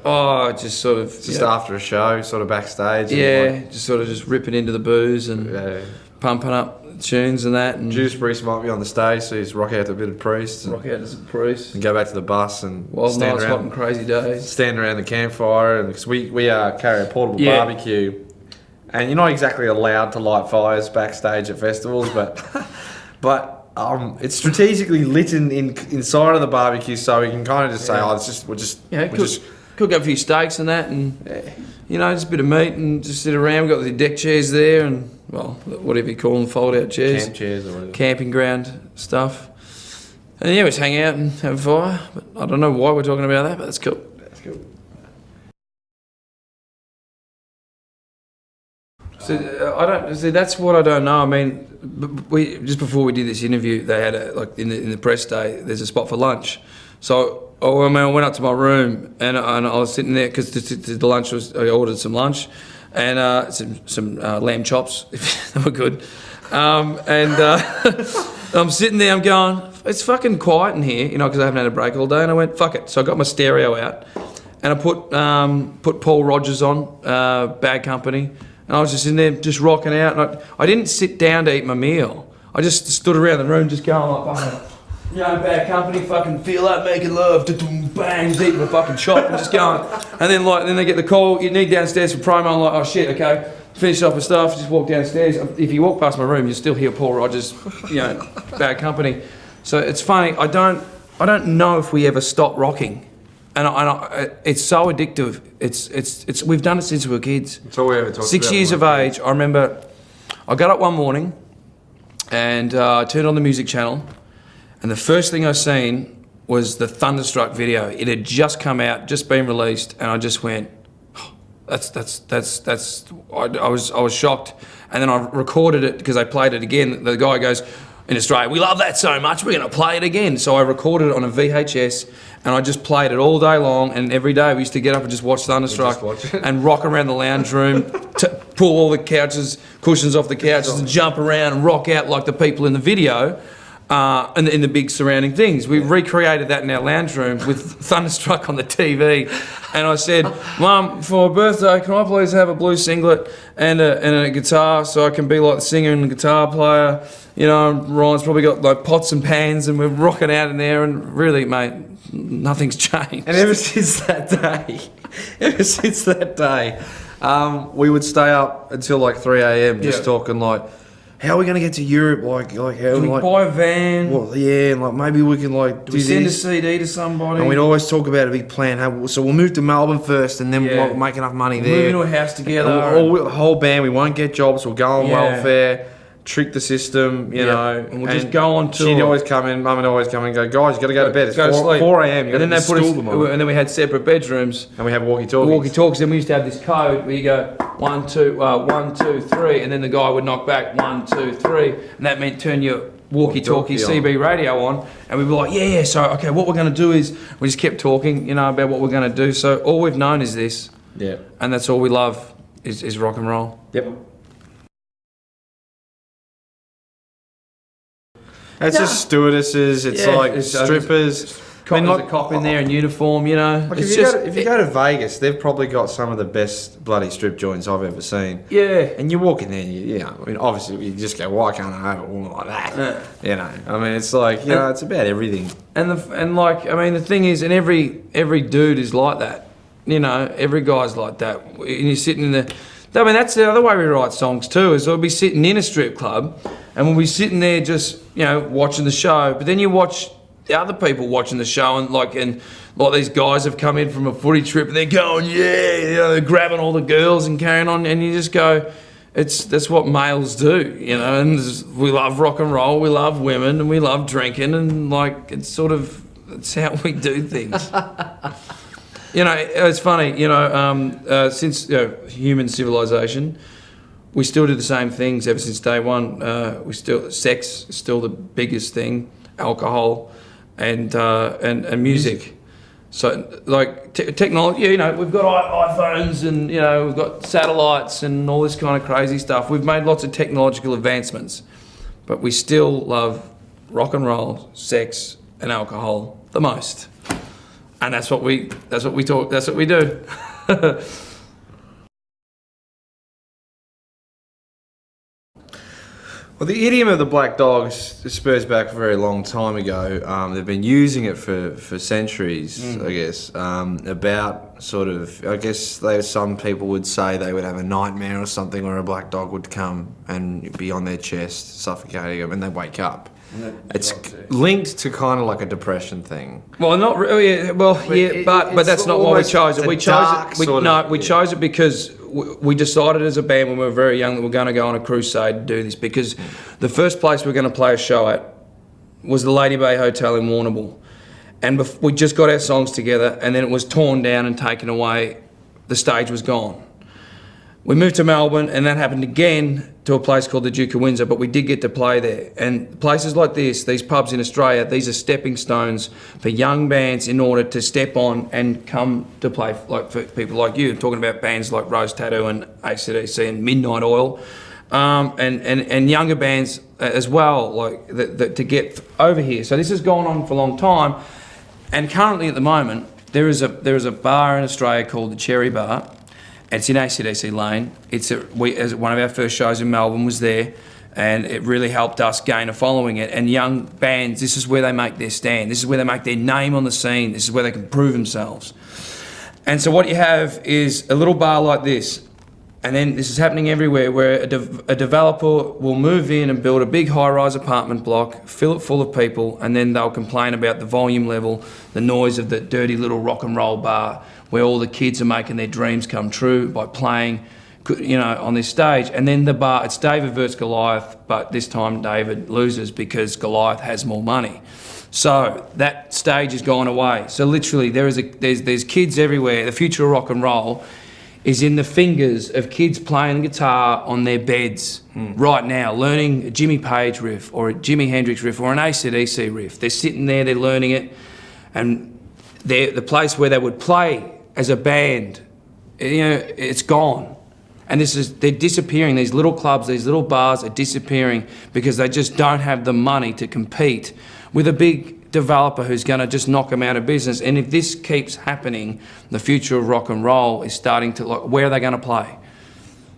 Oh, just sort of just after a show, sort of backstage. Yeah, just ripping into the booze and pumping up tunes and that. And Judas Priest might be on the stage, so you just rock out to a bit of Priest. Rock out to some Priest. And go back to the bus and wild nights, hot and crazy days. Stand around the campfire, and because we carry a portable barbecue, and you're not exactly allowed to light fires backstage at festivals, but it's strategically lit inside of the barbecue, so we can kind of just say, oh, it's just cook up a few steaks and that, and just a bit of meat and just sit around. We've got the deck chairs there, and well, whatever you call them, fold-out chairs, camp chairs or whatever, camping ground stuff. And we just hang out and have a fire. But I don't know why we're talking about that, but that's cool. That's cool. So that's what I don't know. I mean, we just before we did this interview, they had in the press day, there's a spot for lunch. So I went up to my room and I was sitting there because the lunch was, I ordered some lunch and some lamb chops, if they were good. I'm sitting there, I'm going, it's fucking quiet in here, because I haven't had a break all day. And I went, fuck it. So I got my stereo out and I put Paul Rodgers on, Bad Company. And I was just in there, just rocking out. And I didn't sit down to eat my meal. I just stood around the room, just going like, fucking, Bad Company, fucking feel like making love, bang, eating a fucking chop, and just going. And then they get the call, you need downstairs for promo. I'm like, oh shit, okay. Finish off with stuff, just walk downstairs. If you walk past my room, you still hear Paul Rodgers, Bad Company. So it's funny. I don't know if we ever stop rocking. And it's so addictive. It's we've done it since we were kids. It's all we ever talked about. 6 years of age. I remember I got up one morning and turned on the music channel, and the first thing I seen was the Thunderstruck video. It had just come out, just been released, and I just went, oh, that's. I was shocked, and then I recorded it because I played it again. The guy goes, in Australia, we love that so much, we're going to play it again. So I recorded it on a VHS, and I just played it all day long, and every day we used to get up and just watch Thunderstruck and rock around the lounge room, pull all the cushions off the couches and jump around and rock out like the people in the video and in the big surrounding things. We recreated that in our lounge room with Thunderstruck on the TV. And I said, Mum, for my birthday, can I please have a blue singlet and a guitar so I can be like the singer and the guitar player? Ryan's probably got like pots and pans and we're rocking out in there, and really, mate, nothing's changed. And ever since that day, we would stay up until like 3 a.m. just talking like, how are we going to get to Europe? Like how do we buy a van? Well, yeah, like maybe we can do we send a CD to somebody? And we'd always talk about a big plan. So we'll move to Melbourne first, and then we'll make enough money there. Move into a house together. The whole band, we won't get jobs. We'll go on welfare. Trick the system, and we'll just go on tour. She'd always come in, Mum would always come in and go, guys, you got to go to bed. It's 4 a.m. And then they put us, and then we had separate bedrooms. And we had walkie-talkies. Walkie-talkies. Then we used to have this code where you go 1, 2, 3, and then the guy would knock back 1, 2, 3, and that meant turn your walkie-talkie CB radio on, and we'd be like, yeah. So okay, what we're going to do is we just kept talking, about what we're going to do. So all we've known is this. Yeah. And that's all we love is rock and roll. Yep. It's just stewardesses, it's like strippers. There's a cop in there in uniform, Like if you go to Vegas, they've probably got some of the best bloody strip joints I've ever seen. Yeah. And you walk in there and obviously you just go, why can't I have a woman like that? Yeah. It's like, it's about everything. And the thing is, and every dude is like that. Every guy's like that. And you're sitting in the... that's the other way we write songs too, is we'll be sitting in a strip club and we'll be sitting there just, watching the show, but then you watch the other people watching the show and these guys have come in from a footy trip and they're going, they're grabbing all the girls and carrying on, and you just go, that's what males do, and we love rock and roll, we love women, and we love drinking, and it's how we do things. It's funny, since human civilization, we still do the same things ever since day one. Sex is still the biggest thing, alcohol, and music. So technology, we've got iPhones and we've got satellites and all this kind of crazy stuff. We've made lots of technological advancements, but we still love rock and roll, sex, and alcohol the most. And that's what we talk. That's what we do. Well, the idiom of the black dog spurs back a very long time ago. They've been using it for centuries, I guess. About sort of, I guess some people would say they would have a nightmare or something where a black dog would come and be on their chest, suffocating them, and they wake up. It's linked to kind of like a depression thing. Well, not really. Well, yeah, but that's not why we chose it. We chose it. We chose it because we decided as a band when we were very young that we're going to go on a crusade to do this, because the first place we're going to play a show at was the Lady Bay Hotel in Warrnambool, and we just got our songs together, and then it was torn down and taken away. The stage was gone. We moved to Melbourne, and that happened again to a place called the Duke of Windsor, but we did get to play there. And places like this, these pubs in Australia, these are stepping stones for young bands in order to step on and come to play, like for people like you, talking about bands like Rose Tattoo and AC/DC and Midnight Oil, and younger bands as well, like to get over here. So this has gone on for a long time, and currently at the moment, there is a bar in Australia called the Cherry Bar. It's in AC/DC Lane. As one of our first shows in Melbourne was there, and it really helped us gain a following. It. And young bands, this is where they make their stand. This is where they make their name on the scene. This is where they can prove themselves. And so what you have is a little bar like this, and then this is happening everywhere, where a developer will move in and build a big high-rise apartment block, fill it full of people, and then they'll complain about the volume level, the noise of the dirty little rock and roll bar, where all the kids are making their dreams come true by playing, on this stage. And then the bar, it's David versus Goliath, but this time David loses because Goliath has more money. So that stage has gone away. So literally there's kids everywhere. The future of rock and roll is in the fingers of kids playing guitar on their beds right now, learning a Jimmy Page riff or a Jimi Hendrix riff or an AC/DC riff. They're sitting there, they're learning it, and the place where they would play as a band, it's gone. And they're disappearing. These little clubs, these little bars are disappearing because they just don't have the money to compete with a big developer who's going to just knock them out of business. And if this keeps happening, the future of rock and roll is starting to, where are they going to play?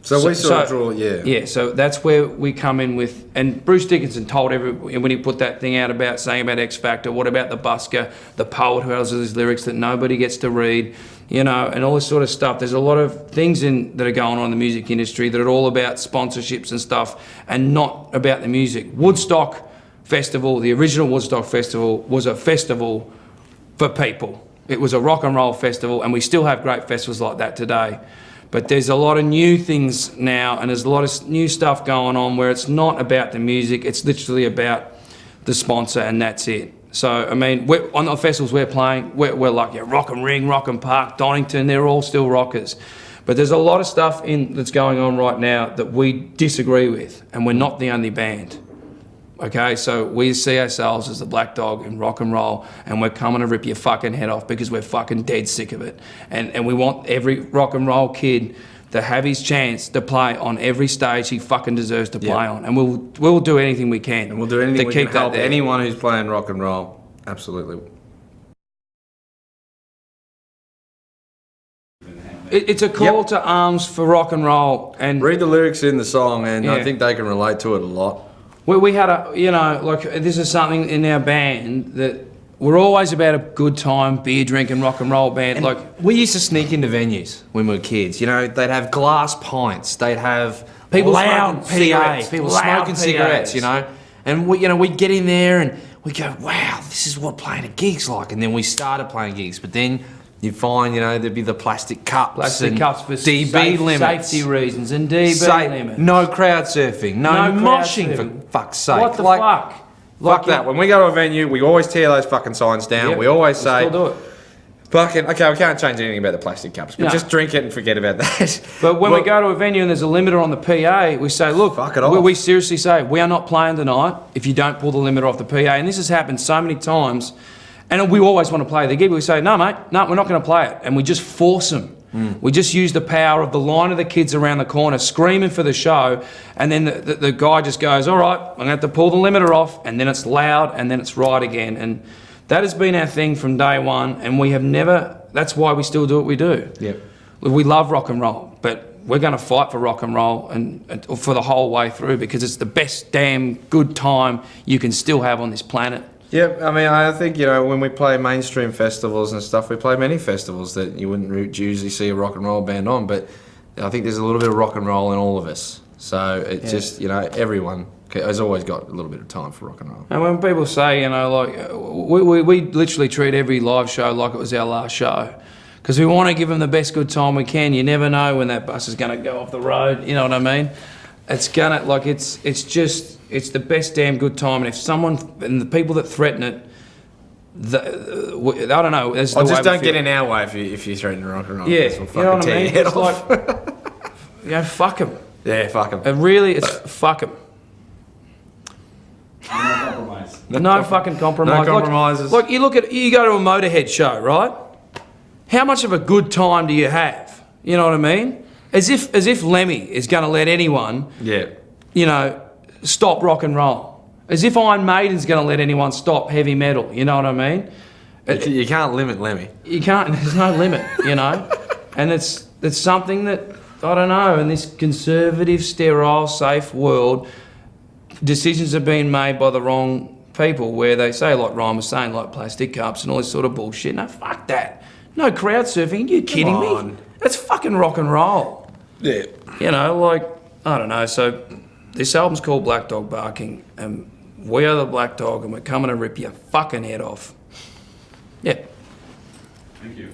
So we sort of draw, Yeah, so that's where we come in with, and Bruce Dickinson told when he put that thing out saying about X Factor, what about the busker, the poet who has these lyrics that nobody gets to read, and all this sort of stuff. There's a lot of things that are going on in the music industry that are all about sponsorships and stuff, and not about the music. Woodstock Festival, the original Woodstock Festival, was a festival for people. It was a rock and roll festival, and we still have great festivals like that today. But there's a lot of new things now, and there's a lot of new stuff going on where it's not about the music, it's literally about the sponsor, and that's it. So, I mean, on the festivals we're playing, we're like Rock and Ring, Rock and Park, Donington, they're all still rockers. But there's a lot of stuff that's going on right now that we disagree with, and we're not the only band. Okay, so we see ourselves as the black dog in rock and roll, and we're coming to rip your fucking head off because we're fucking dead sick of it. And we want every rock and roll kid to have his chance to play on every stage he fucking deserves to play on. And we'll do anything we can. And we'll do anything we can to help anyone who's playing rock and roll. Absolutely. It's a call to arms for rock and roll. And read the lyrics in the song, and I think they can relate to it a lot. We had this is something in our band that we're always about a good time, beer drinking, rock and roll band. And we used to sneak into venues when we were kids. They'd have glass pints, they'd have people loud smoking cigarettes, people smoking cigarettes, and we'd get in there and we'd go, wow, this is what playing a gig's like. And then we started playing gigs, but then you'd find, there'd be the plastic cups for DB limits. Safety reasons and DB limits. No crowd surfing, no moshing, for fuck's sake. What the fuck? Fuck that. When we go to a venue, we always tear those fucking signs down. Yep. We always say, still do it. Fucking, okay, we can't change anything about the plastic cups, but just drink it and forget about that. But when we go to a venue and there's a limiter on the PA, we say, look, fuck it off. We seriously say, we are not playing tonight if you don't pull the limiter off the PA. And this has happened so many times. And we always want to play the gig. We say, no, mate, no, we're not going to play it. And we just force them. We just use the power of the line of the kids around the corner screaming for the show. And then the guy just goes, all right, I'm going to have to pull the limiter off. And then it's loud and then it's right again. And That has been our thing from day one, and we have never. That's why we still do what we do. Yep. We love rock and roll, but we're going to fight for rock and roll and for the whole way through, because it's the best damn good time you can still have on this planet. Yeah, I mean, I think, you know, when we play mainstream festivals and stuff, we play many festivals that you wouldn't usually see a rock and roll band on, but I think there's a little bit of rock and roll in all of us. So it's just, you know, everyone has always got a little bit of time for rock and roll. And when people say, you know, like, we literally treat every live show like it was our last show, because we want to give them the best good time we can. You never know when that bus is going to go off the road, you know what I mean? It's gonna, like, it's the best damn good time, and if someone, and the people that threaten it, I don't know. Just don't get in our way if you threaten rock and roll. Yeah, We'll you know what I mean? It's off. like, you know, fuck them. Yeah, fuck them. It really, it's fuck them. No compromise. No fucking compromise. No compromises. Like, you go to a Motorhead show, right? How much of a good time do you have? You know what I mean? As if Lemmy is going to let anyone, you know, stop rock and roll. As if Iron Maiden's going to let anyone stop heavy metal. You know what I mean? You can't limit Lemmy. You can't. There's no limit. You know, and it's something that, I don't know. In this conservative, sterile, safe world, decisions are being made by the wrong people, where they say, like Ryan was saying, like plastic cups and all this sort of bullshit. No, fuck that. No crowd surfing. Are you kidding me? That's fucking rock and roll. Yeah. You know, like, I don't know. So this album's called Black Dog Barking, and we are the Black Dog, and we're coming to rip your fucking head off. Yeah. Thank you.